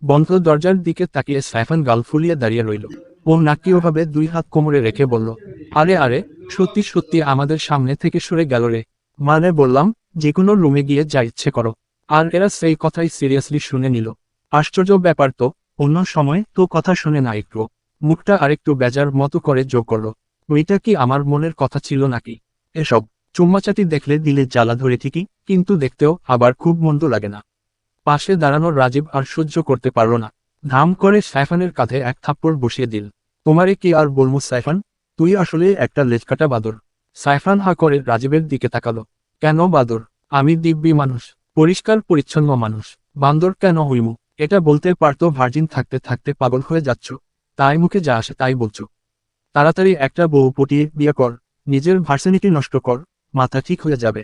বন্ধ দরজার দিকে তাকিয়ে সাইফান গাল ফুলিয়ে দাঁড়িয়ে রইল। ও নাটকীয়ভাবে 2 হাত কোমরে রেখে বলল, আরে আরে, সত্যি সত্যি আমাদের সামনে থেকে সরে গেল রে। মানে বললাম, যে কোনো রুমে গিয়ে যা ইচ্ছে করো। আর এরা সেই কথাই সিরিয়াসলি শুনে নিল। আশ্চর্য ব্যাপার তো, অন্য সময় তো কথা শুনে না একটু। মুখটা আরেকটু বেজার মতো করে যোগ করলো, ওইটা কি আমার মনের কথা ছিল নাকি? এসব চুম্মাচাটি দেখলে দিলে জ্বালা ধরে ঠিকই, কিন্তু দেখতেও আবার খুব মন্দ লাগে না। পাশে দাঁড়ানোর রাজীব আর সহ্য করতে পারল না। ধাম করে সাইফানের কাঁধে এক থাপ্পড় বসিয়ে দিল। তোমারে কি আর বলমু সাইফান, তুই আসলে একটা লেজকাটা বাদর। সাইফান হা করে রাজীবের দিকে তাকালো। কেন বাদর? আমি দিব্যি মানুষ, পরিষ্কার পরিচ্ছন্ন মানুষ। বান্দর কেন হইমু? এটা বলতে পারতো ভার্জিন থাকতে থাকতে পাগল হয়ে যাচ্ছ, তাই মুখে যা আসে তাই বলছো। তাড়াতাড়ি একটা বউ পটিয়ে বিয়ে কর, নিজের ভার্সিনিটি নষ্ট কর, মাথা ঠিক হয়ে যাবে।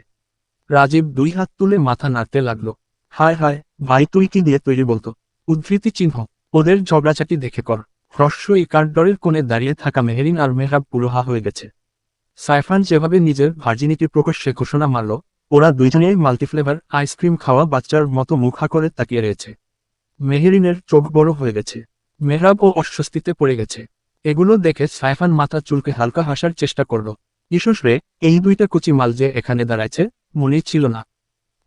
রাজীব 2 হাত তুলে মাথা নাড়তে লাগলো। হায় হায়, ভাই তুই কি দিয়ে তৈরি বলতো? উদ্ধৃতি চিহ্ন। ওদের ঝগড়াঝাটি দেখে কর। হ্রস্বই কাঠডরের কোণে দাঁড়িয়ে থাকা মেহেরিন আর মেহরাব পুরোহা হয়ে গেছে। সাইফান যেভাবে নিজের ভার্জিনিটি প্রকাশ্যে ঘোষণা মারল, ওরা দুইজনেই মাল্টিফ্লেভার আইসক্রিম খাওয়া বাচ্চার মতো মুখ হা করে তাকিয়ে রয়েছে। মেহেরিনের চোখ বড় হয়ে গেছে। মেহরাব ও অস্বস্তিতে পড়ে গেছে। এগুলো দেখে সাইফান মাথা চুলকে হালকা হাসার চেষ্টা করল। ইসস রে, এই 2টা কুচি মাল যে এখানে দাঁড়াইছে, মনেই ছিল না।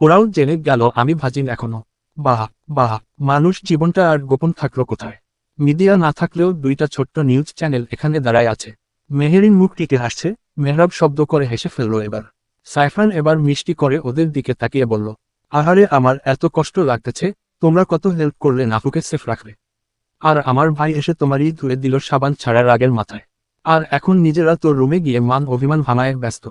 ওরাও জেনে গেল আমি ভাজিন এখনো। বাহ বাহ, মানুষ জীবনটা আর গোপন থাকলো কোথায়? মিডিয়া না থাকলেও 2টা ছোট্ট নিউজ চ্যানেল এখানে দাঁড়ায় আছে। মেহেরিন মুখ টিকে হাসছে, মেহরাব শব্দ করে হেসে ফেলল এবার। সাইফান এবার মিষ্টি করে ওদের দিকে তাকিয়ে বলল, আহারে আমার এত কষ্ট লাগতেছে, তোমরা কত হেল্প করলে নাফুকে সেফ রাখলে। আর আমার ভাই এসে তোমারই ধুয়ে দিল সাবান ছাড়ার রাগের মাথায়। আর এখন নিজেরা তোর রুমে গিয়ে মান অভিমান ভাঙায় ব্যস্ত।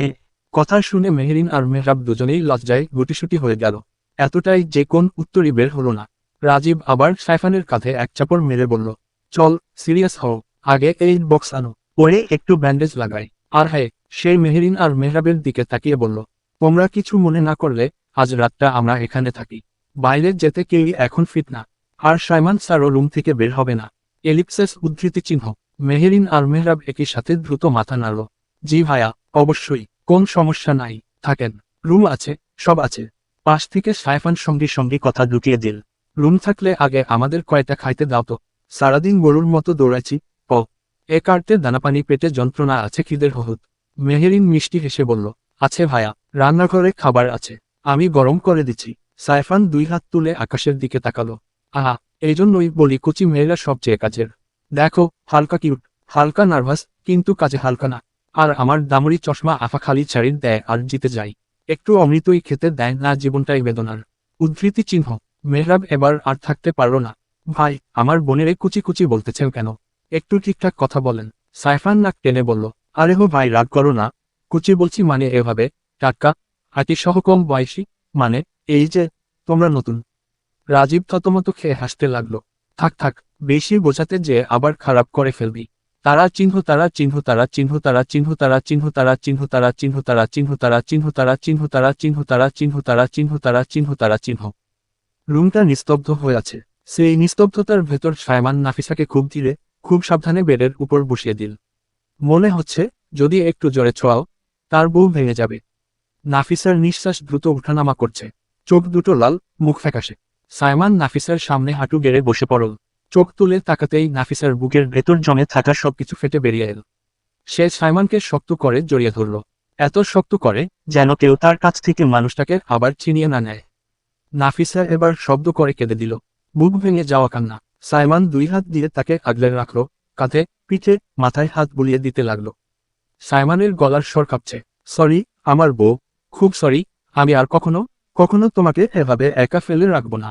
এ কথা শুনে মেহেরিন আর মেহরাব দুজনেই লজ্জায় গুটিসুটি হয়ে গেল। এতটাই যে কোন উত্তরই বের হলো না। রাজীব আবার সাইফানের কাঁধে এক চাপড় মেরে বলল, চল সিরিয়াস হও, আগে এই বক্স আনো, পরে একটু ব্যান্ডেজ লাগাই। আর হ্যাঁ, সেই মেহেরিন আর মেহরাবের দিকে তাকিয়ে বলল, তোমরা কিছু মনে না করলে আজ রাতটা আমরা এখানে থাকি। বাইরে যেতে কেউই এখন ফিট না। আর সাইমান স্যারও রুম থেকে বের হবে না। এলিপসেস উদ্ধৃতি চিহ্ন। মেহেরিন আর মেহরাব একই সাথে দ্রুত মাথা নাড়ল। জি ভাইয়া, অবশ্যই, কোন সমস্যা নাই, থাকেন। রুম আছে, সব আছে। পাশ থেকে সাইফান সঙ্গে সঙ্গে কথা ঢুকিয়ে দিল। রুম থাকলে আগে আমাদের কয়টা খাইতে দাও তো, সারাদিন গরুর মতো দৌড়াচ্ছি। ও এ কার্তে দানাপানি পেটে যন্ত্রণা আছে খিদের হহুত। মেহেরিন মিষ্টি হেসে বলল, আছে ভাইয়া, রান্নাঘরে খাবার আছে, আমি গরম করে দিচ্ছি। সাইফান 2 হাত তুলে আকাশের দিকে তাকালো। আহা, এই জন্যই বলি কচি মেয়েরা সবচেয়ে কাজের। দেখো, হালকা কিউট, হালকা নার্ভাস, কিন্তু কাজে হালকা না। আর আমার দামুরি চশমা আফা খালি ছাড়ির দেয় আর জিতে যায়। একটু অমৃতই খেতে দেয় না, জীবনটাই বেদনার। উদ্ধৃতি চিহ্ন। মেহরাব এবার আর থাকতে পারল না। ভাই, আমার বোনেরে কুচি কুচি বলতেছেন কেন? একটু ঠিকঠাক কথা বলেন। সাইফান নাক টেনে বলল, আরে হো ভাই, রাগ করো না। কুচি বলছি মানে এভাবে, টাটকা, হাঁটি সহ কম বয়সী, মানে এই যে তোমরা নতুন। রাজীব থতমত খেয়ে হাসতে লাগলো। থাক থাক, বেশি বোঝাতে যে আবার খারাপ করে ফেলবি। তারা চিহ্ন, তারা চিহ্ন, তারা চিহ্ন, তারা চিহ্ন, তারা চিহ্ন, তারা চিহ্ন, তারা চিহ্ন, তারা চিহ্ন, তারা চিহ্ন, তারা চিহ্ন, তারা চিহ্ন, তারা চিহ্ন, তারা চিহ্ন, তারা চিহ্ন, তারা চিহ্ন। রুমটা নিস্তব্ধ হয়ে আছে। সেই নিস্তব্ধতার ভেতর সায়মান নাফিসাকে খুব ধীরে, খুব সাবধানে বেডের উপর বসিয়ে দিল। মনে হচ্ছে, যদি একটু জোরে ছোঁয়াও, তার বউ ভেঙে যাবে। নাফিসার নিঃশ্বাস দ্রুত উঠানামা করছে। চোখ দুটো লাল, মুখ ফ্যাকাশে। সাইমান নাফিসার সামনে হাঁটু গেড়ে বসে পড়ল। চোখ তুলে তাকাতেই নাফিসার বুকের ভেতর জমে থাকা সবকিছু ফেটে বেরিয়ে এল। সে সাইমানকে শক্ত করে জড়িয়ে ধরল। এত শক্ত করে, যেন কেউ তার কাছ থেকে মানুষটাকে আবার ছিনিয়ে না নেয়। নাফিসা এবার শব্দ করে কেঁদে দিল। বুক ভেঙে যাওয়া কান্না। সাইমান 2 হাত দিয়ে তাকে আগলে রাখল, কাঁধে, পিঠে, মাথায় হাত বুলিয়ে দিতে লাগলো। সাইমানের গলার স্বর কাঁপছে। সরি, আমার বউ, খুব সরি। আমি আর কখনো কখনো তোমাকে এভাবে একা ফেলে রাখবো না।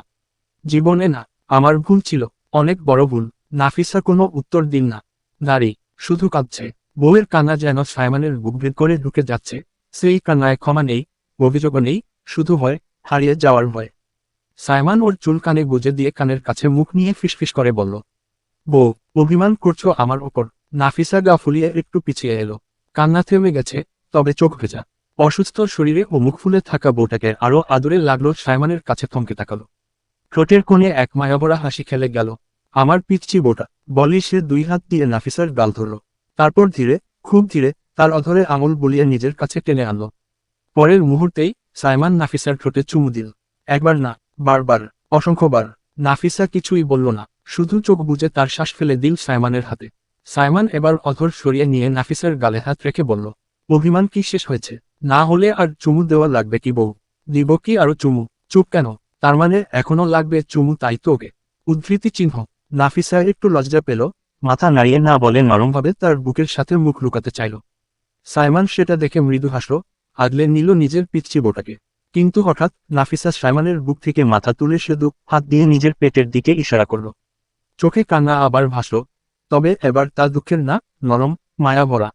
জীবনে না। আমার ভুল ছিল, অনেক বড় ভুল। নাফিসা কোনো উত্তর দিন না। দাঁড়ি, শুধু কাঁদছে। বউয়ের কান্না যেন সাইমানের বুক ভেদ করে ঢুকে যাচ্ছে। সেই কান্নায় ক্ষমা নেই, অভিযোগও নেই, শুধু ভয়, হারিয়ে যাওয়ার ভয়। সাইমান ওর চুল কানে গুজে দিয়ে কানের কাছে মুখ নিয়ে ফিসফিস করে বলল, বউ, অভিমান করছো আমার ওপর? নাফিসা গা ফুলিয়ে একটু পিছিয়ে এলো। কান্না থেমে গেছে, তবে চোখ ভেজা। অসুস্থ শরীরে ও মুখ ফুলে থাকা বউটাকে আরো আদরে লাগলো। সাইমানের কাছে থমকে তাকালো। ঠোঁটের কোণে এক মায়াভরা হাসি খেলে গেল। আমার পিচ্ছি বউটা, বলি সে 2 হাত দিয়ে নাফিসার গাল ধরল। তারপর ধীরে, খুব ধীরে, তার অধরে আঙুল বুলিয়ে নিজের কাছে টেনে আনলো। পরের মুহূর্তেই সাইমান নাফিসার ঠোঁটে চুমু দিল। একবার না, বারবার, অসংখ্যবার। নাফিসা কিছুই বলল না, শুধু চোখ বুজে তার শ্বাস ফেলে দিল সাইমানের হাতে। সাইমান এবার অধর সরিয়ে নিয়ে নাফিসার গালে হাত রেখে বলল, অভিমান কি শেষ হয়েছে? না হলে আর চুমু দেওয়া লাগবে কি বউ? দিব কি আরো চুমু? চুপ কেন? তার মানে এখনো লাগবে চুমু, তাই তো? ওকে। উদ্ধৃতি চিহ্ন। নাফিসা একটু লজ্জা পেল, মাথা নাড়িয়ে না বলে নরমভাবে তার বুকের সাথে মুখ লুকাতে চাইল। সাইমান সেটা দেখে মৃদু হাসল, আগলে নিল নিজের পিচ্চি বোটাকে। কিন্তু হঠাৎ নাফিসা সাইমানের বুক থেকে মাথা তুলে শুধু হাত দিয়ে নিজের পেটের দিকে ইশারা করল। চোখে কান্না আবার ভাসল, তবে এবার তা দুঃখের না, নরম, মায়া ভরা।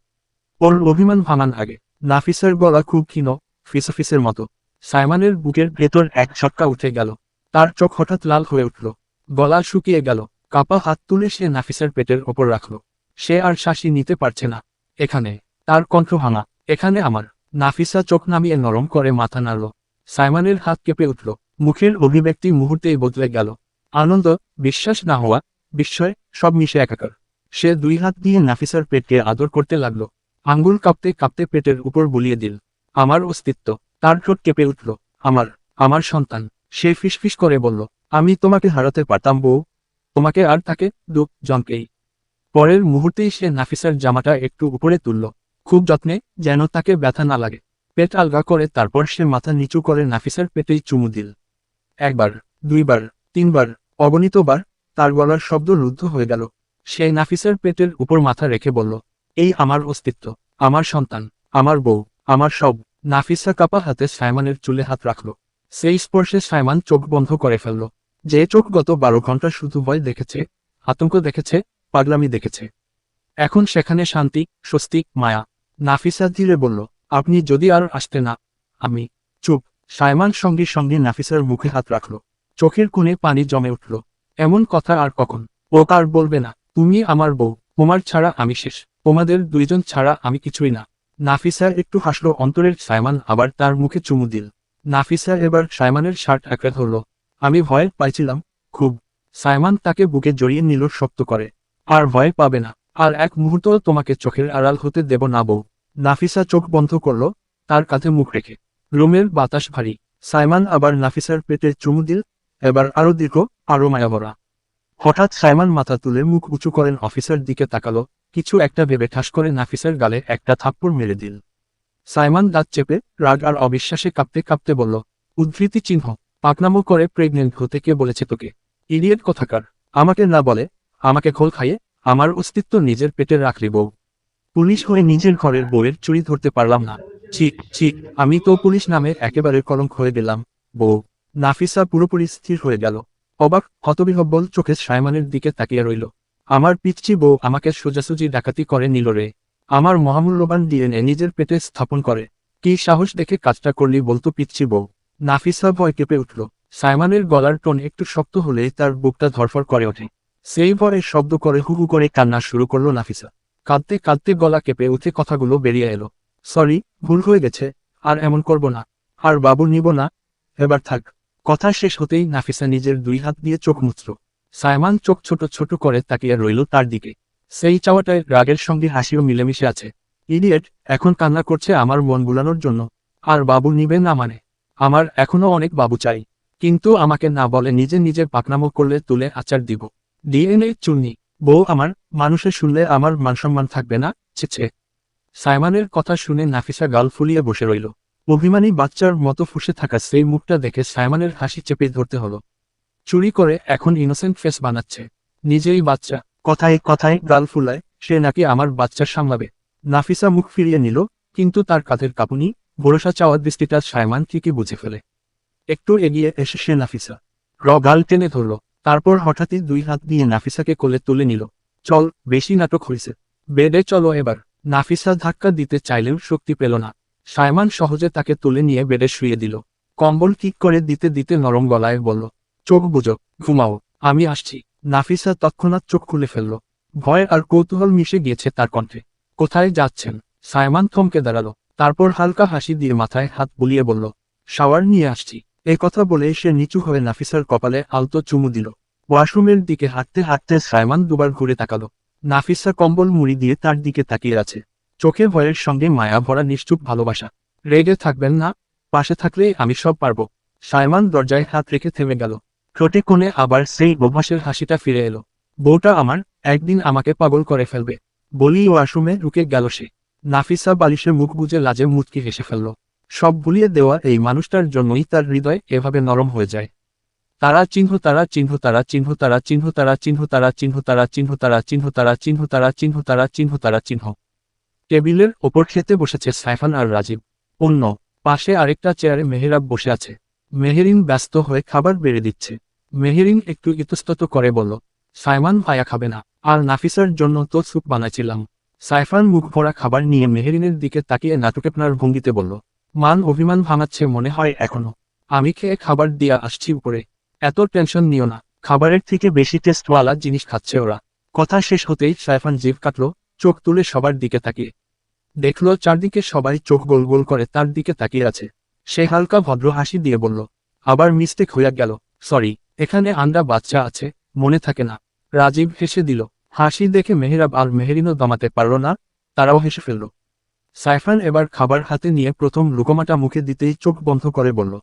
ওর অভিমান ভাঙান আগে। নাফিসার গলা খুব ক্ষীণ, ফিসফিসের মতো। সাইমানের বুকের ভেতর এক ঝটকা উঠে গেল। তার চোখ হঠাৎ লাল হয়ে উঠল, গলা শুকিয়ে গেল। কাপা হাত তুলে সে নাফিসার পেটের ওপর রাখল। সে আর শ্বাসই নিতে পারছে না। এখানে। তার কণ্ঠ ভাঙা, এখানে আমার। নাফিসা চোখ নামিয়ে নরম করে মাথা নাড়ল। সাইমানের হাত কেঁপে উঠল, মুখের অভিব্যক্তি মুহূর্তেই বদলে গেল। আনন্দ, বিশ্বাস না হওয়া, বিস্ময়, সব মিশে একাকার। সে দুই হাত দিয়ে নাফিসার পেটকে আদর করতে লাগল। আঙ্গুল কাঁপতে কাঁপতে পেটের উপর বুলিয়ে দিল। আমার অস্তিত্ব। তার ঠোঁট কেঁপে উঠল। আমার, আমার সন্তান। সে ফিসফিস করে বলল, আমি তোমাকে হারাতে পারতাম বউ, তোমাকে আর তাকে, জনকেই। পরের মুহূর্তেই সে নাফিসার জামাটা একটু উপরে তুলল, খুব যত্নে, যেন তাকে ব্যথা না লাগে। পেট আলগা করে তারপর সে মাথা নিচু করে নাফিসার পেটেই চুমু দিল। একবার, দুইবার, তিনবার, অগণিতবার। তার গলার শব্দ রুদ্ধ হয়ে গেল। সে নাফিসার পেটের উপর মাথা রেখে বলল, এই আমার অস্তিত্ব, আমার সন্তান, আমার বউ, আমার সব। নাফিসা কাপা হাতে সাইমানের চুলে হাত রাখল। সেই স্পর্শে সাইমান চোখ বন্ধ করে ফেলল। যে চোখ গত 12 ঘন্টা শুধু ভয় দেখেছে, আতঙ্ক দেখেছে, পাগলামি দেখেছে, এখন সেখানে শান্তি, স্বস্তি, মায়া। নাফিসা ধীরে বলল, আপনি যদি আর আসতে না, আমি। চুপ। সাইমান সঙ্গে সঙ্গে নাফিসার মুখে হাত রাখল। চোখের কোণে পানি জমে উঠল। এমন কথা আর কখন? ও আর বলবে না। তুমি আমার বউ, তোমার ছাড়া আমি শেষ, তোমাদের দুইজন ছাড়া আমি কিছুই না। নাফিসা একটু হাসল অন্তরের। সাইমান আবার তার মুখে চুমু দিল। নাফিসা এবার সাইমানের শার্ট আঁকড়ে ধরল। আমি ভয় পাইছিলাম, খুব। সাইমান তাকে বুকে জড়িয়ে নিল শক্ত করে। আর ভয় পাবে না, আর এক মুহূর্ত তোমাকে চোখের আড়াল হতে দেব না বউ। নাফিসা চোখ বন্ধ করল, তার কাঁধে মুখ রেখে। রুমের বাতাস ভারী। সাইমান আবার নাফিসার পেটে চুমু দিল, এবার আরো দীর্ঘ, আরো মায়াভরা। হঠাৎ সাইমান মাথা তুলে মুখ উঁচু করেন, অফিসার দিকে তাকালো, কিছু একটা ভেবে ঠাস করে নাফিসার গালে একটা থাপ্পড় মেরে দিল। সাইমান দাঁত চেপে, রাগ আর অবিশ্বাসে কাঁপতে কাঁপতে বলল, উদ্ধৃতি চিহ্ন, পাকনামো করে প্রেগনেন্ট হতে কে বলেছে তোকে? ইডিয়েট কোথাকার। আমাকে না বলে, আমাকে খোল খাইয়ে, আমার অস্তিত্ব নিজের পেটে রাখলি বউ। পুলিশ হয়ে নিজের ঘরের বউয়ের চুরি ধরতে পারলাম না। ছি ছি, আমি তো পুলিশ নামে একেবারে কলঙ্ক হয়ে গেলাম বউ। নাফিসা পুরোপুরি স্থির হয়ে গেল। অবাক, হতবিহ্বল চোখে সাইমানের দিকে তাকিয়ে রইল। আমার পিচ্চি বউ আমাকে সোজাসুজি ডাকাতি করে নিল রে। আমার মহামূল্যবান ডিএনএ নিজের পেটে স্থাপন করে। কি সাহস দেখে কাজটা করলি বলতো পিচ্চি বউ? নাফিসা ভয় কেঁপে উঠল। সাইমানের গলার টোন একটু শক্ত হলেই তার বুকটা ধরফর করে ওঠে। সেই ভয়ে শব্দ করে হু হু করে কান্না শুরু করলো নাফিসা। কাঁদতে কাঁদতে গলা কেঁপে উঠে কথাগুলো বেরিয়ে এলো। সরি, ভুল হয়ে গেছে, আর এমন করব না, আর বাবু নিব না, এবার থাক। কথা শেষ হতেই নাফিসা নিজের দুই হাত দিয়ে চোখ মুছল। সাইমান চোখ ছোট ছোট করে তাকিয়ে রইল তার দিকে। সেই চাওয়াটায় রাগের সঙ্গে হাসিও মিলেমিশে আছে। ইডিয়েট, এখন কান্না করছে আমার মন বুলানোর জন্য। আর বাবু নিবে না মানে? আমার এখনো অনেক বাবু চাই, কিন্তু আমাকে না বলে নিজে নিজে পাকনামো করলে তুলে আচার দিব। ডিএনএ চুন্নি, বউ আমার, মানুষে শুনলে আমার মানসম্মান থাকবে না, ছেছে। সাইমানের কথা শুনে নাফিসা গাল ফুলিয়ে বসে রইল। অভিমানী বাচ্চার মতো ফুসে থাকা সেই মুখটা দেখে সাইমানের হাসি চেপে ধরতে হলো। চুরি করে এখন ইনোসেন্ট ফেস বানাচ্ছে। নিজেই বাচ্চা, কথায় কথায় গাল ফুলায় সে নাকি আমার বাচ্চা সামলাবে। নাফিসা মুখ ফিরিয়ে নিল, কিন্তু তার কাঁধের কাঁপুনি, ভরসা চাওয়ার দৃষ্টিটা সাইমান ঠিকই বুঝে ফেলে। একটু এগিয়ে এসে সে নাফিসা গাল টেনে ধরল। তারপর হঠাৎই দুই হাত দিয়ে নাফিসাকে কোলে তুলে নিল। চল, বেশি নাটক হয়েছে, বেডে চলো এবার। নাফিসা ধাক্কা দিতে চাইলেও শক্তি পেল না। সাইমান সহজে তাকে তুলে নিয়ে বেডে শুয়ে দিল। কম্বল ঠিক করে দিতে দিতে নরম গলায় বলল, চোখ বুজো, ঘুমাও, আমি আসছি। নাফিসা তৎক্ষণাৎ চোখ খুলে ফেলল। ভয় আর কৌতূহল মিশে গিয়েছে তার কণ্ঠে। কোথায় যাচ্ছেন? সাইমান থমকে দাঁড়ালো, তারপর হালকা হাসি দিয়ে মাথায় হাত বুলিয়ে বলল, শাওয়ার নিয়ে আসছি। এ কথা বলে সে নিচু হয়ে নাফিসার কপালে আলতো চুমু দিল। ওয়াশরুমের দিকে হাঁটতে হাঁটতে সাইমান দুবার ঘুরে তাকালো। নাফিসা কম্বল মুড়ি দিয়ে তার দিকে তাকিয়ে আছে, চোখে ভয়ের সঙ্গে মায়া ভরা নিশ্চুপ ভালোবাসা। রেগে থাকবেন না, পাশে থাকলে আমি সব পারবো। সাইমান দরজায় হাত রেখে থেমে গেল। ঠোঁটে কোণে আবার সেই অভ্যাসের হাসিটা ফিরে এলো। বউটা আমার একদিন আমাকে পাগল করে ফেলবে বলি ওয়াশরুমে ঢুকে গেল সে। নাফিসা বালিশে মুখ বুজে লাজে মুচকি হেসে ফেলল। সব ভুলিয়ে দেওয়া এই মানুষটার জন্যই তার হৃদয় এভাবে নরম হয়ে যায়। তারা চিহ্ন তারা চিহ্ন তারা চিহ্ন তারা চিহ্ন তারা চিহ্ন তারা চিহ্ন তারা চিহ্ন তারা চিহ্ন তারা চিহ্ন তারা চিহ্ন তারা চিহ্ন তারা চিহ্ন। টেবিলের ওপর খেতে বসেছে সাইফান আর রাজীব। অন্য পাশে আরেকটা চেয়ারে মেহেরাব বসে আছে। মেহেরিন ব্যস্ত হয়ে খাবার বেড়ে দিচ্ছে। মেহেরিন একটু ইতস্তত করে বলল, সাইমান ভাইয়া খাবে না, আর নাফিসার জন্য তো স্যুপ বানাইছিলাম। সাইফান মুখ ভরা খাবার নিয়ে মেহেরিনের দিকে তাকিয়ে নাটুকেপনার ভঙ্গিতে বলল, মান অভিমান ভাঙাচ্ছে মনে হয় এখনো। আমি খেয়ে খাবার দিয়া আসছি উপরে, এত টেনশন নিও না, খাবারের থেকে বেশি টেস্টওয়ালা জিনিস খাচ্ছে ওরা। কথা শেষ হতেই সাইফান জিভ কাটল, চোখ তুলে সবার দিকে তাকিয়ে দেখল চারদিকে সবাই চোখ গোল গোল করে তার দিকে তাকিয়ে আছে। সে হালকা ভদ্র হাসি দিয়ে বলল, আবার মিস্টেক হইয়া গেল, সরি, এখানে আন্ডা বাচ্চা আছে, মনে থাকে না। রাজীব হেসে দিল। হাসি দেখে মেহেরাব আর মেহেরিনও দমাতে পারল না, তারাও হেসে ফেলল। সাইফান এবার খাবার হাতে নিয়ে প্রথম লুকোমাটা মুখে দিতেই চোখ বন্ধ করে বলল,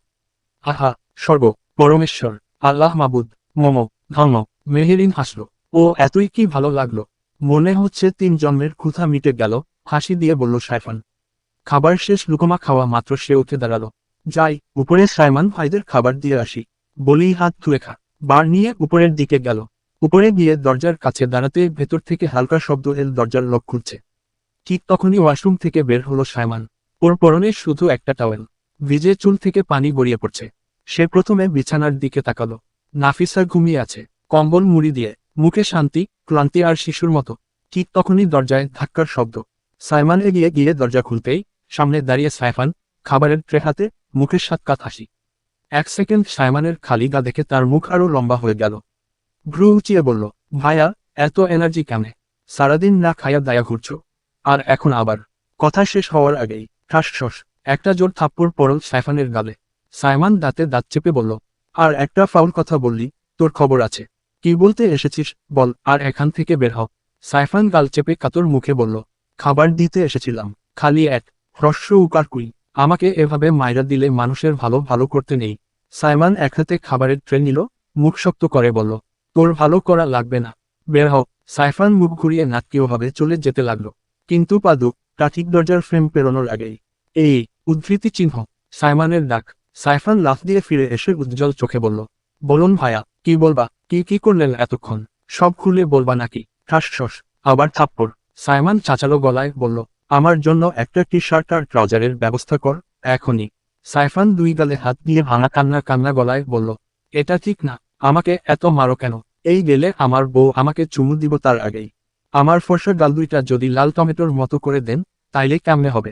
আহা, স্বর্গ, পরমেশ্বর, আল্লাহ মাবুদ, মম, ধর্ম। মেহেরিন হাসল। ও এতই কি ভালো লাগলো, মনে হচ্ছে 3 জন্মের ক্ষুধা মিটে গেল, হাসি দিয়ে বলল সাইফান। খাবার শেষ, লুকোমা খাওয়া মাত্র সে উঠে দাঁড়ালো। যাই, উপরে সাইমান ভাইদের খাবার দিয়ে আসি বলেই হাত ধুয়ে খা বার নিয়ে উপরের দিকে গেল। উপরে গিয়ে দরজার কাছে দাঁড়াতে ভেতর থেকে হালকা শব্দ এল, দরজার লক খুলছে। ঠিক তখনই ওয়াশরুম থেকে বের হলো সাইমান। ওর পরনে শুধু একটা টাওয়েল, ভিজে চুল থেকে পানি গড়িয়ে পড়ছে। সে প্রথমে বিছানার দিকে তাকালো। নাফিসা ঘুমিয়ে আছে, কম্বল মুড়ি দিয়ে, মুখে শান্তি, ক্লান্তি আর শিশুর মতো। ঠিক তখনই দরজায় ধাক্কার শব্দ। সাইমান এগিয়ে গিয়ে দরজা খুলতেই সামনে দাঁড়িয়ে সাইফান, খাবারের ট্রে হাতে, মুখের সাক্ষাৎ হাসি। 1 সেকেন্ড সাইমানের খালি গা দেখে তার মুখ আরো লম্বা হয়ে গেল। ভ্রু উঁচিয়ে বলল, ভাইয়া, এত এনার্জি কেমনে? সারাদিন না খাইয়া দায়া ঘুরছ, আর এখন আবার? কথা শেষ হওয়ার আগেই ঠাস একটা জোর থাপ্পড় পড়ল সাইফানের গালে। সাইমান দাঁতে দাঁত চেপে বলল, আর একটা ফাউল কথা বললি, তোর খবর আছে। কি বলতে এসেছিস বল, আর এখান থেকে বের হ। সাইফান গাল চেপে কাতর মুখে বলল, খাবার দিতে এসেছিলাম, খালি এক হ্রস্ব উকার কুই। আমাকে এভাবে মাইরা দিলে মানুষের ভালো ভালো করতে নেই। সাইমান এক হাতে খাবারের ট্রে নিল, মুখ শক্ত করে বলল, তোর ভালো করা লাগবে না, বের হও। সাইফান মুখ ঘুরিয়ে নাটকীয়ভাবে চলে যেতে লাগলো। কিন্তু তা ঠিক দরজার ফ্রেম পেরোনোর আগেই এই উদ্ধৃতি চিহ্ন, সাইমানের ডাক। সাইফান লাফ দিয়ে ফিরে এসে উজ্জ্বল চোখে বলল, বলুন ভাইয়া, কি বলবা? কি করলেন এতক্ষণ? সব খুলে বলবা নাকি? ঠাস আবার থাপ্পড়। সাইমান চাচালো গলায় বলল, আমার জন্য একটা টি শার্ট আর ট্রাউজারের ব্যবস্থা কর, এখনই। সাইফান 2 গালে হাত দিয়ে ভাঙা কান্না গলায় বলল, এটা ঠিক না, আমাকে এত মারো কেন? এই গেলে আমার বউ আমাকে চুমু দিব তার আগেই। আমার ফর্সা গাল দুইটা যদি লাল টমেটোর মতো করে দেন, তাইলে কেমনে হবে?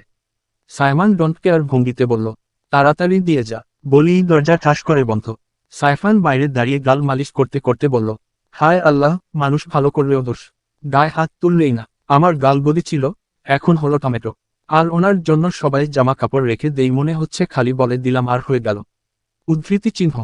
সাইমান ডোন্ট কেয়ার ভঙ্গিতে বলল, তাড়াতাড়ি দিয়ে যা বলেই দরজা ঠাস করে বন্ধ। সাইফান বাইরে দাঁড়িয়ে গাল মালিশ করতে করতে বলল, হায় আল্লাহ, মানুষ ভালো করলেও দোষ। গায়ে হাত তুললেই না, আমার গাল গদি ছিল, এখন হলো টমেটো। আর ওনার জন্য সবাই জামা কাপড় রেখে দেই মনে হচ্ছে, খালি বলে দিলাম আর হয়ে গেল। উদ্ধৃতি চিহ্ন।